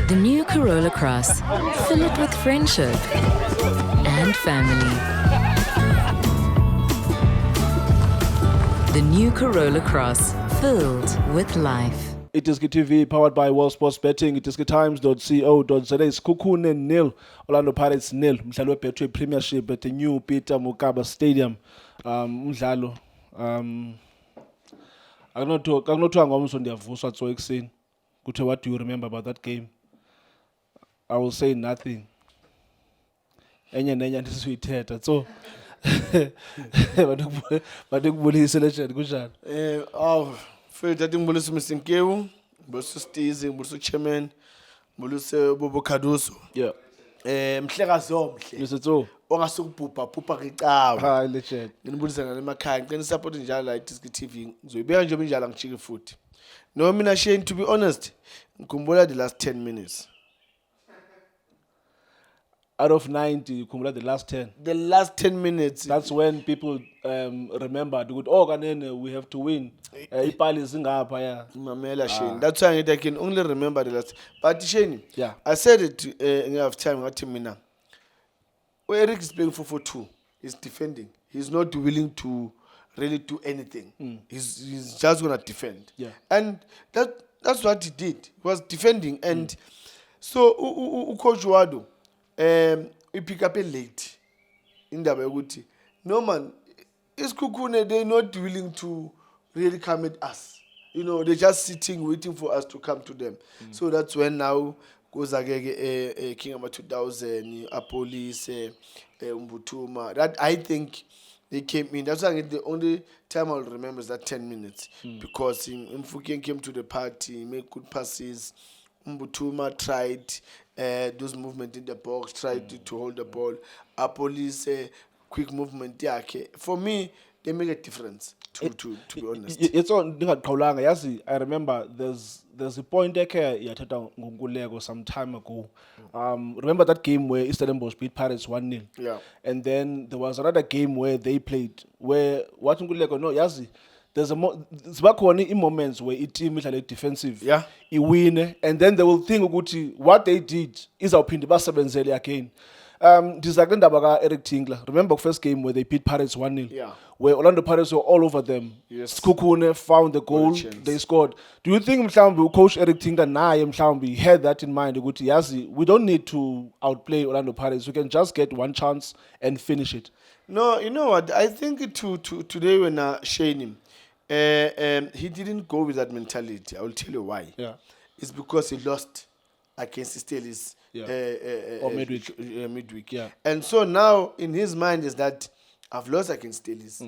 The new Corolla Cross. Fill it with friendship and family. The new Corolla Cross. Filled with life. It is TV powered by World Sports Betting. It is times.co.za. Sekhukhune nil, Orlando Pirates nil. Mdlalo Betway Premiership at the new Peter Mokaba Stadium. Mdlalo. Akunothiwa ngomso ndiyavuswa tso ekuseni. Kuthiwe, what do you remember about that game? I will say nothing. Enye nenye ndisuyithetha. So badikubulise legend kunjani? Fethu athi ngibulisa Mr Nkewu, ngibulisa Stizi, ngibulisa Chairman, ngibulisa Bobo Khaduso. Yeah. Mhlekazi omhle. Mr. Tso. Ongasukubhubha phupha ngecawa. Hi legend. Nginibulisa ngale emakhaya, ngicela support njalo la iDisc TV. Ngizoyibeka nje njalo ngichike futhi. No mina Shane, to be honest, ngikhumbula the last 10 minutes. Out of 90, kumula the last 10. The last 10 minutes. That's when people remember the good. Oh, Kanene, we have to win. Ipali zingapha, yeah. Mamela Shane. That's why I can only remember the last. But Shane, yeah. I said it in half time. What Mina? Eric is playing 4-4-2. He's defending. He's not willing to really do anything. He's just gonna defend. Yeah. And that's what he did. He was defending. And so Coach Wado, we pick up a late in the Baguti. No man, it's Kukune, they're not willing to really come at us. You know, they're just sitting, waiting for us to come to them. So that's when now goes again King of 2000, Apolis, Mbutuma. That I think they came in. That's why the only time I'll remember is that 10 minutes. Because Mfuken came to the party, made good passes. Mbutuma tried those movements in the box, tried to hold the ball. Apolis, quick movement. Yeah, okay. For me, they make a difference. To be honest, it's on ndingaqhawulanga yazi. I remember there's a point ekhe yathetha ngoNkuleko some time ago. Remember that game where Stellenbosch beat Pirates 1-0? Yeah. And then there was another game where they played where what Nkuleko no yazi. There's zibakhona moments where team is defensive. Yeah. Iwine, and then they will think ukuthi what they did is awuphinde basebenzele again. Ndizake ndaba ka Eric Tingler. Remember the first game where they beat Pirates 1-0? Yeah. Where Orlando Pirates were all over them. Yes. Sekhukhune found the goal, they scored. Do you think mhlawumbe Coach Eric Tingler naye mhlawumbe had that in mind ukuthi yazi we don't need to outplay Orlando Pirates, we can just get one chance and finish it? No, you know what? I think today when Shane him, he didn't go with that mentality. I will tell you why. Yeah. It's because he lost against Steelers. Or midweek. Midweek. Yeah. And so now in his mind is that I've lost against Steelers.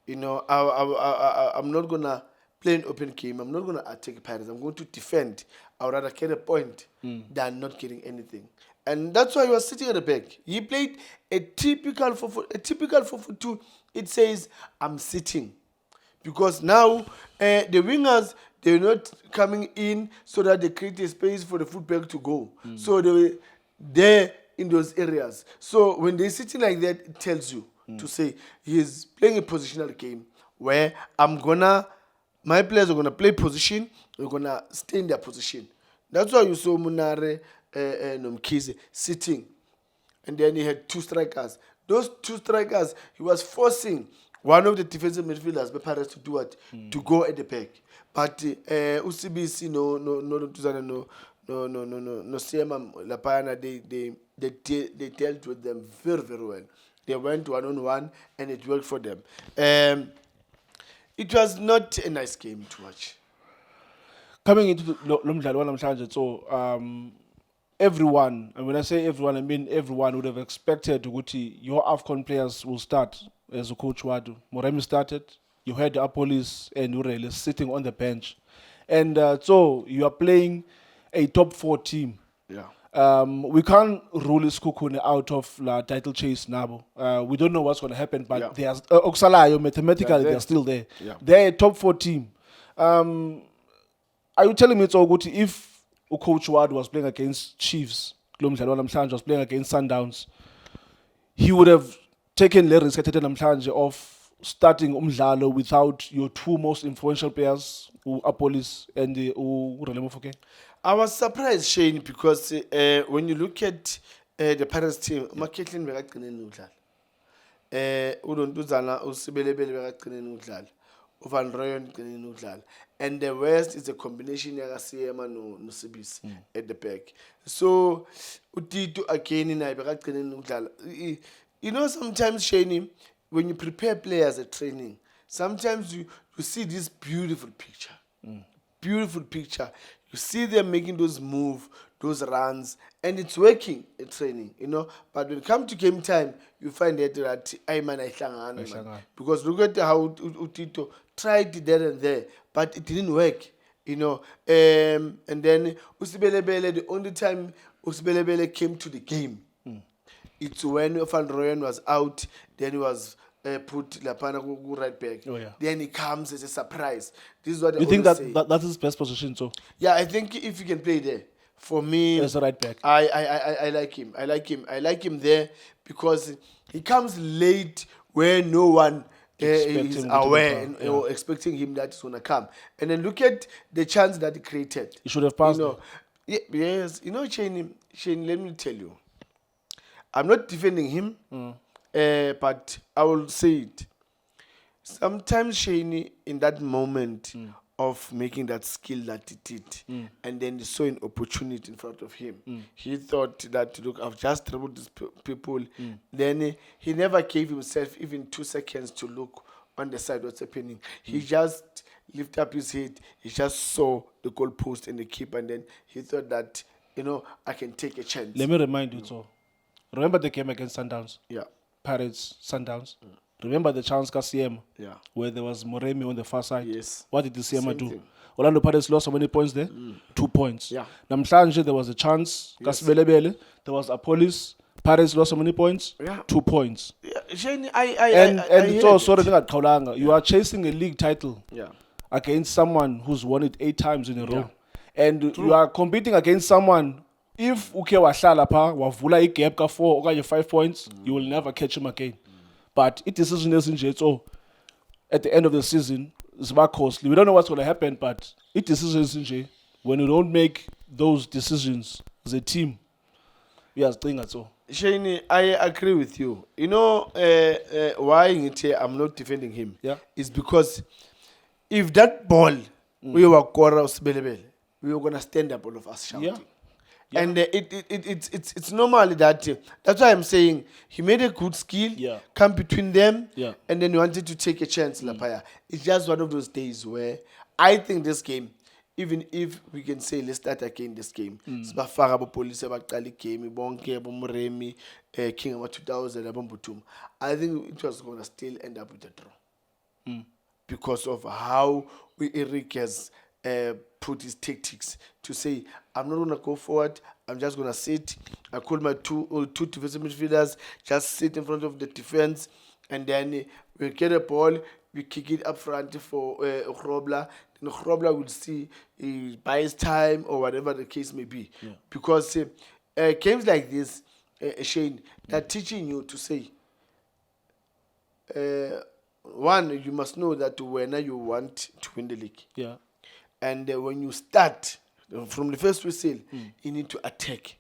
You know, I'm not gonna play an open game. I'm not gonna attack Pirates. I'm going to defend. I would rather get a point than not getting anything. And that's why he was sitting at the back. He played a typical 4-4-2. It says I'm sitting. Because now the wingers, they're not coming in so that they create a space for the fullback to go. So they were there in those areas. So when they're sitting like that, it tells you to say he's playing a positional game where my players are gonna play position, they're gonna stay in their position. That's why you saw Munare Nomkhize sitting. And then he had two strikers. Those two strikers, he was forcing one of the defensive midfielders, the Pirates, to do what? To go at the back. But UCBC, no, Sema Lapayana, they dealt with them very, very well. They went 1-on-1 and it worked for them. It was not a nice game to watch. Coming into lo mdlalo wanamhlanje, so everyone, and when I say everyone, I mean everyone would have expected ukuthi your AFCON players will start as a Coach Wadu. Moremi started, you had Apolis and Urele sitting on the bench. And so you are playing a top 4 team. Yeah. We can't rule Sekhukhune out of la title chase now. We don't know what's going to happen, but they are Oksalayo, mathematically they're still there. Yeah. They're a top 4 team. Are you telling me it's all good if Coach Wadu was playing against Chiefs, was playing against Sundowns, he would have taken le risk at namhlanje of starting umdlalo without your two most influential players, Apolis and Relemo Foke? I was surprised, Shane, because when you look at the Pirates team, Maketlin bekagcine ukudlala. Unontuzana usibelebele bekagcine ukudlala. Van Rooyen ugcine ukudlala. And the West is a combination yaka CMA no Sibisi at the back. So Utito again naye bekagcine ukudlala. You know, sometimes, Shane, when you prepare players at training, sometimes you see this beautiful picture. Beautiful picture. You see them making those moves, those runs, and it's working at training, you know. But when it comes to game time, you find that man. Because look at how Utito tried there and there, but it didn't work, you know. And then Usibelebele, the only time Usibelebele came to the game, it's when Van Rooyen was out, then he was put Lapana right back. Oh, yeah. Then he comes as a surprise. This is what You I think always say. that is his best position, so Yeah, I think if you can play there, for me, as a right back? I like him. I like him there because he comes late where no one Expect is him to aware come, or expecting him that he's gonna come. And then look at the chance that he created. He should have passed. You know, yes, you know, Shane, let me tell you, I'm not defending him, but I will say it. Sometimes Shane, in that moment of making that skill that he did, and then he saw an opportunity in front of him, he thought that, look, I've just dribbled these people. Then he never gave himself even 2 seconds to look on the side what's happening. He just lifted up his head. He just saw the goalpost and the keeper, and then he thought that, you know, I can take a chance. Let me remind you, so remember the game against Sundowns, Yeah, Pirates, Sundowns. Remember the chance CM yeah. where there was Moremi on the far side. Yes. What did the CM Same do? thing. Orlando Pirates lost how many points there? 2 points. Yeah. Namhlanje there was a chance. Yes. Kasibelebele. There was Apolis. Pirates lost how many points? Yeah. 2 points. Yeah, Shane, I And hear so it. sorry, Kaulanga. You are chasing a league title Yeah. against someone who's won it 8 times in a row. And you are competing against someone. If uke wahlala pha wavula igap ka 4 okanye 5 points, you will never catch him again. But it decision ezinje, so at the end of the season, it's about costly. We don't know what's going to happen, but it decision ezinje, when you don't make those decisions as a team, we are staying at all. Shane, I agree with you. You know why I'm not defending him? Yeah. Is because if that ball we were Kora Usibelebele, we were gonna stand up all of us shouting. Yeah. Yeah. And it's normally that that's why I'm saying he made a good skill, Yeah. come between them, Yeah. and then he wanted to take a chance, Lapaya. It's just one of those days where I think this game, even if we can say let's start again this game, Sibafaka Police abaqala game, bonke bomremi, King of 2000 abombutum. I think it was gonna still end up with a draw. Because of how Eric has put his tactics to say, I'm not going to go forward, I'm just going to sit. I call my two defensive midfielders, just sit in front of the defense, and then we get a ball, we kick it up front for Grobler. Then Grobler will see he buys time or whatever the case may be. Yeah. Because games like this, Shane, they're teaching you to say, one, you must know that when you want to win the league. Yeah. And when you start from the first whistle, you need to attack.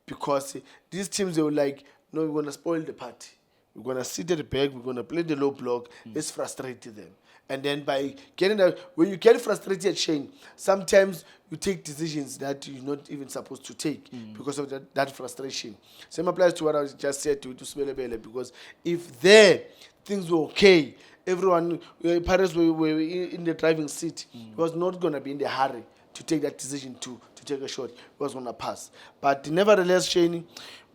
Because these teams, they were like, no, we're going to spoil the party. We're going to sit at the back, we're going to play the low block, let's frustrate them. And then by getting that, when you get frustrated, Shane, sometimes you take decisions that you're not even supposed to take because of that frustration. Same applies to what I just said to Sibelebele, because if there things were okay, everyone, Paris were in the driving seat, he was not going to be in the hurry to take that decision to take a shot. He was going to pass. But nevertheless, Shane,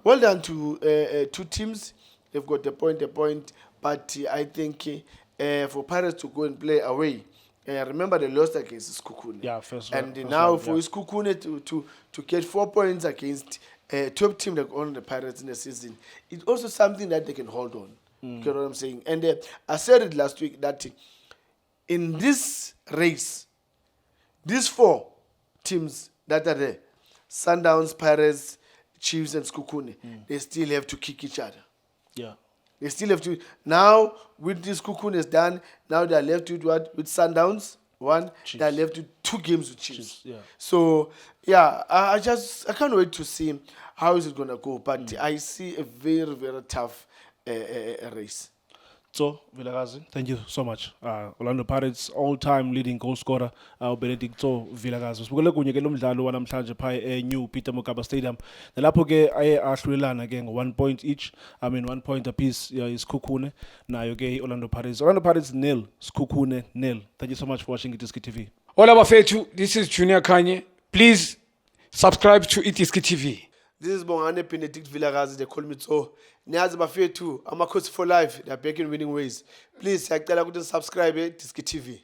well done to two teams. They've got a point. But I think for Paris to go and play away, remember they lost against Skukune. Yeah, first And round, now yeah. for Skukune to get 4 points against a top team like on the Pirates in the season, it's also something that they can hold on. You get what I'm saying? And I said it last week that in this race, these 4 teams that are there, Sundowns, Pirates, Chiefs, and Skukune, they still have to kick each other. Yeah. They still have to now with this Cocoon is done. Now they are left with what? With Sundowns. One. They are left with 2 games with Chiefs. Yeah. So yeah, I can't wait to see how is it gonna go. But I see a very, very tough race. So, Vilakazi, thank you so much. Orlando Pirates all-time leading goal scorer, Benedicto Vilakazi. Sibukele kunye ke lo mdlalo wanamhlanje pha New Peter Mokaba Stadium. Nalapho ke aye ahlulelana ke ngo-1 point each. 1 point apiece iSikhukhune nayo ke Orlando Pirates. Orlando Pirates 0, Sikhukhune 0. Thank you so much for watching iDiski TV. All abafethu, this is Junior Kanye. Please subscribe to iDiski TV. This is Bongane Benedict Vilakazi. They call me so. Niyazi bafethu, Amakhosi for life. They are back in winning ways. Please, siyacela ukuthi subscribe Diski TV.